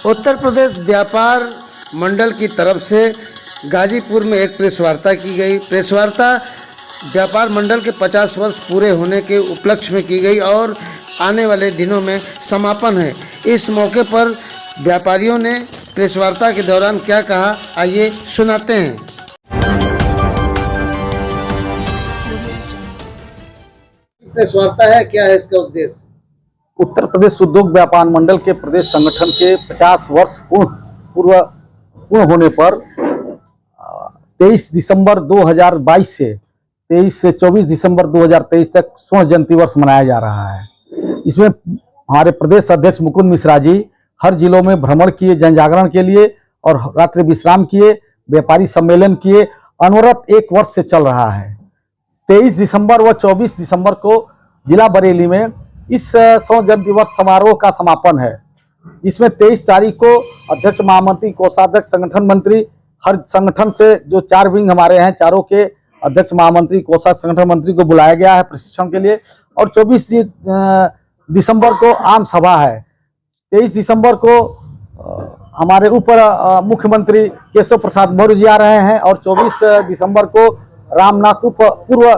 उत्तर प्रदेश व्यापार मंडल की तरफ से गाजीपुर में एक प्रेस वार्ता की गई। प्रेस वार्ता व्यापार मंडल के 50 वर्ष पूरे होने के उपलक्ष्य में की गई और आने वाले दिनों में समापन है। इस मौके पर व्यापारियों ने प्रेस वार्ता के दौरान क्या कहा, आइए सुनाते हैं। प्रेस वार्ता है, क्या है इसका उद्देश्य? उत्तर प्रदेश उद्योग व्यापार मंडल के प्रदेश संगठन के 50 वर्ष पूर्ण होने पर 23 दिसंबर 2022 से 23 से 24 दिसंबर 2023 तक स्वर्ण जयंती वर्ष मनाया जा रहा है। इसमें हमारे प्रदेश अध्यक्ष मुकुंद मिश्रा जी हर जिलों में भ्रमण किए, जन जागरण के लिए और रात्रि विश्राम किए, व्यापारी सम्मेलन किए। अनवरत 1 वर्ष से चल रहा है। 23 दिसंबर व 24 दिसंबर को जिला बरेली में इस स्वर्ण जयंती वर्ष समारोह का समापन है। इसमें 23 तारीख को अध्यक्ष, महामंत्री, कोषाध्यक्ष, संगठन मंत्री, हर संगठन से जो 4 विंग हमारे हैं, चारों के अध्यक्ष, महामंत्री, कोषाध्यक्ष, संगठन मंत्री को बुलाया गया है प्रशिक्षण के लिए। और 24 दिसंबर को आम सभा है। 23 दिसंबर को हमारे ऊपर मुख्यमंत्री केशव प्रसाद मौर्य जी आ रहे हैं और 24 दिसंबर को पूर्व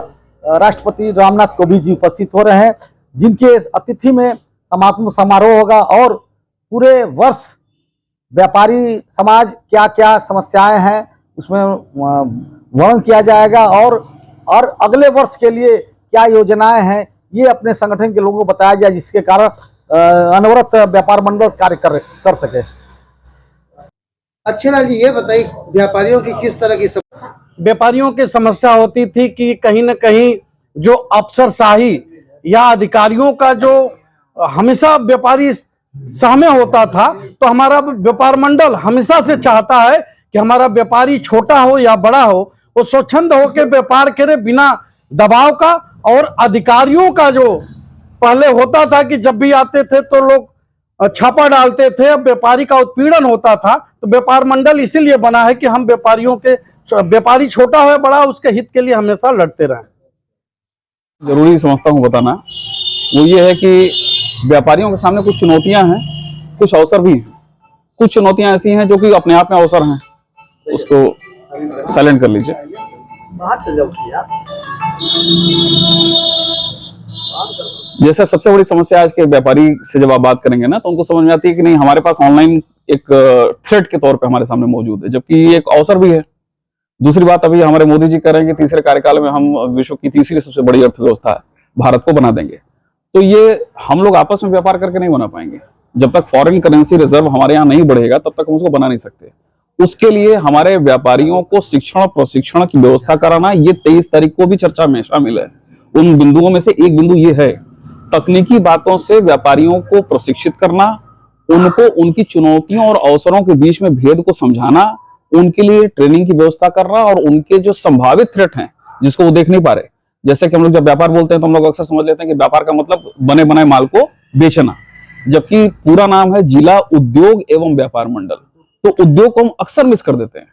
राष्ट्रपति रामनाथ कोविंद जी उपस्थित हो रहे हैं, जिनके अतिथि में समापन समारोह होगा। और पूरे वर्ष व्यापारी समाज क्या क्या समस्याएं हैं उसमें वर्णन किया जाएगा और अगले वर्ष के लिए क्या योजनाएं हैं ये अपने संगठन के लोगों को बताया जाए, जिसके कारण अनवरत व्यापार मंडल कार्य कर सके। अक्षरा जी, ये बताइए व्यापारियों की किस तरह की व्यापारियों की समस्या होती थी कि कहीं न कहीं जो अफसरशाही या अधिकारियों का जो हमेशा व्यापारी सहमे होता था, तो हमारा व्यापार मंडल हमेशा से चाहता है कि हमारा व्यापारी छोटा हो या बड़ा हो, वो स्वच्छंद होकर व्यापार करे बिना दबाव का। और अधिकारियों का जो पहले होता था कि जब भी आते थे तो लोग छापा डालते थे, अब व्यापारी का उत्पीड़न होता था। तो व्यापार मंडल इसीलिए बना है कि हम व्यापारी छोटा हो या बड़ा, उसके हित के लिए हमेशा लड़ते रहें। जरूरी समझता हूँ बताना, वो ये है कि व्यापारियों के सामने कुछ चुनौतियां हैं, कुछ अवसर भी हैं। कुछ चुनौतियां ऐसी हैं जो कि अपने आप में अवसर हैं, उसको साइलेंट कर लीजिए। जैसे सबसे बड़ी समस्या आज के व्यापारी से जब आप बात करेंगे ना, तो उनको समझ में आती है कि नहीं, हमारे पास ऑनलाइन एक थ्रेट के तौर पे हमारे सामने मौजूद है, जबकि ये एक अवसर भी है। दूसरी बात, अभी हमारे मोदी जी कह रहे हैं कि तीसरे कार्यकाल में हम विश्व की तीसरी सबसे बड़ी अर्थव्यवस्था भारत को बना देंगे। तो ये हम लोग आपस में व्यापार करके नहीं बना पाएंगे। जब तक फॉरेन करेंसी रिजर्व हमारे यहाँ नहीं बढ़ेगा, तब तक हम उसको बना नहीं सकते। उसके लिए हमारे व्यापारियों को शिक्षण प्रशिक्षण की व्यवस्था कराना, ये 23 तारीख को भी चर्चा में शामिल है। उन बिंदुओं में से एक बिंदु ये है, तकनीकी बातों से व्यापारियों को प्रशिक्षित करना, उनको उनकी चुनौतियों और अवसरों के बीच में भेद को समझाना, उनके लिए ट्रेनिंग की व्यवस्था करना और उनके जो संभावित थ्रेट हैं जिसको वो देख नहीं पा रहे। जैसे कि हम लोग जब व्यापार बोलते हैं तो हम लोग अक्सर समझ लेते हैं कि व्यापार का मतलब बने बनाए माल को बेचना, जबकि पूरा नाम है जिला उद्योग एवं व्यापार मंडल। तो उद्योग को हम अक्सर मिस कर देते हैं।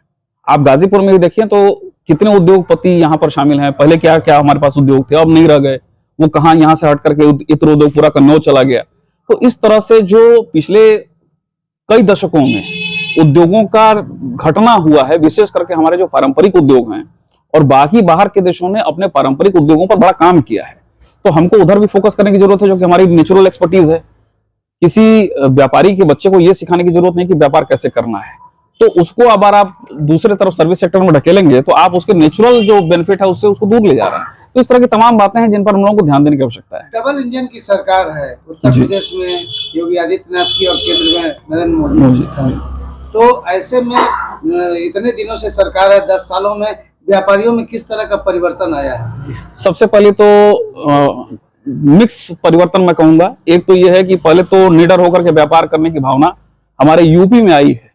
आप गाजीपुर में ही देखिए तो कितने उद्योगपति यहाँ पर शामिल हैं। पहले क्या क्या हमारे पास उद्योग थे, अब नहीं रह गए, वो कहाँ यहाँ से हट करके इत्र उद्योग पूरा कन्नौज चला गया। तो इस तरह से जो पिछले कई दशकों में उद्योगों का घटना हुआ है, विशेष करके हमारे जो पारंपरिक उद्योग हैं, और बाकी बाहर के देशों ने अपने पारंपरिक उद्योगों पर बड़ा काम किया है। तो हमको उधर भी फोकस करने की जरूरत है, जो कि हमारी नेचुरल एक्सपर्टीज है। किसी व्यापारी के बच्चे को यह सिखाने की जरूरत नहीं कि व्यापार कैसे करना है। तो उसको अगर आप दूसरे तरफ सर्विस सेक्टर में ढकेलेंगे तो आप उसके नेचुरल जो बेनिफिट है उससे उसको दूर ले जा रहे हैं। तो इस तरह की तमाम बातें हैं जिन पर हम लोगों को ध्यान देने की आवश्यकता है। डबल इंजन की सरकार है उत्तर प्रदेश में, योगी आदित्यनाथ की और केंद्र में नरेंद्र मोदी जी। तो ऐसे में इतने दिनों से सरकार है, 10 सालों में व्यापारियों में किस तरह का परिवर्तन आया है? सबसे पहले तो मिक्स परिवर्तन मैं कहूंगा। एक तो यह है कि पहले तो निडर होकर के व्यापार करने की भावना हमारे यूपी में आई है,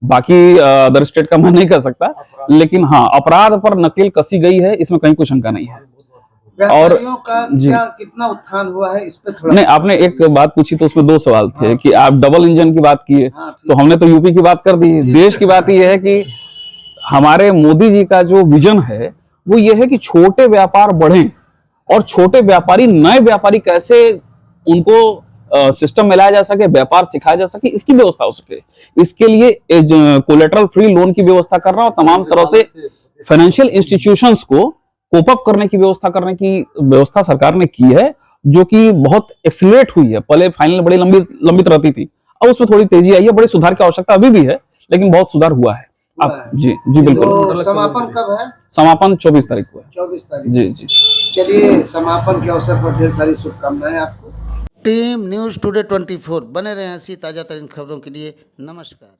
बाकी अदर स्टेट का मैं नहीं कर सकता, लेकिन हाँ, अपराध पर नकेल कसी गई है, इसमें कहीं कुछ शंका नहीं है। और क्या कितना उत्थान हुआ है इस पे थोड़ा? नहीं, आपने एक बात पूछी तो उसमें 2 सवाल थे। कि आप डबल इंजन की बात किए, तो हमने तो यूपी की बात कर दी। देश की बात यह है कि हमारे मोदी जी का जो विजन है वो ये है कि छोटे व्यापार बढ़ें और छोटे व्यापारी, नए व्यापारी कैसे उनको सिस्टम में लाया जा सके, व्यापार सिखाया जा सके, इसकी व्यवस्था हो सके। इसके लिए कोलेटरल फ्री लोन की व्यवस्था करना और तमाम तरह से फाइनेंशियल इंस्टीट्यूशंस को कोप अप करने की व्यवस्था व्यवस्था सरकार ने की है, जो कि बहुत एक्सीलरेट हुई है। पहले फाइनल बड़ी लंबित रहती थी, अब उसमें थोड़ी तेजी आई है। बड़ी सुधार की आवश्यकता अभी भी है, लेकिन बहुत सुधार हुआ है। अब जी बिल्कुल। तो समापन कब है? समापन 24 तारीख को है। 24 तारीख। जी। चलिए, समापन के अवसर पर ढेर सारी शुभकामनाएं आपको। टीम न्यूज़ टुडे 24 बने रहे ऐसी ताज़ा तरीन खबरों के लिए। नमस्कार।